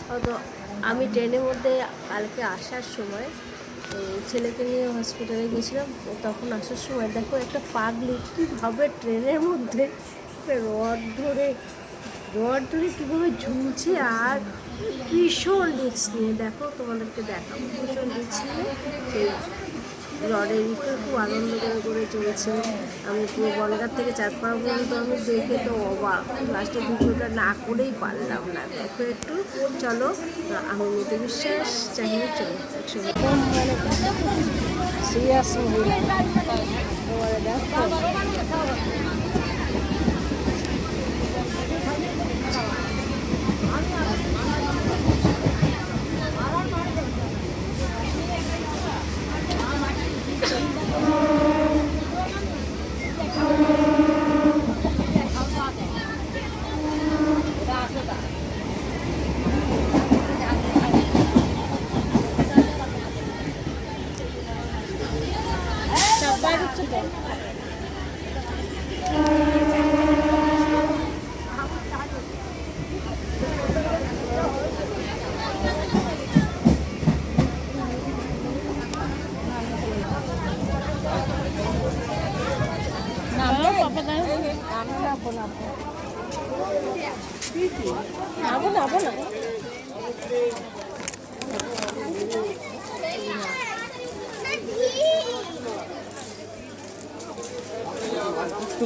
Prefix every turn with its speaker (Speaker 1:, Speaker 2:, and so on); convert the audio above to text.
Speaker 1: তো আমি ট্রেনের মধ্যে কালকে আসার সময় ছেলেকে নিয়ে হসপিটালে গেছিলাম। তখন আসার সময় দেখো একটা পাগলি কীভাবে ট্রেনের মধ্যে রড ধরে কীভাবে ঝুলছে, আর ভীষণ রিস্ক নিয়ে, দেখো তোমাদেরকে দেখাবো, ভীষণ রিস্ক নিয়ে সেই রডের ভিতরে খুব আনন্দ করে চলছে। আমি পুরো বনগাঁ থেকে চাঁদপাড়া পর্যন্ত আমি দেখে তো অবাক, লাস্টে ভিডিওটা না করেই পারলাম না। দেখো একটু, চলো। আমি মিতু বিশ্বাস, চাহিয়ে চলো একসঙ্গে। সিরিয়াস মহিলা দেখো।
Speaker 2: একটু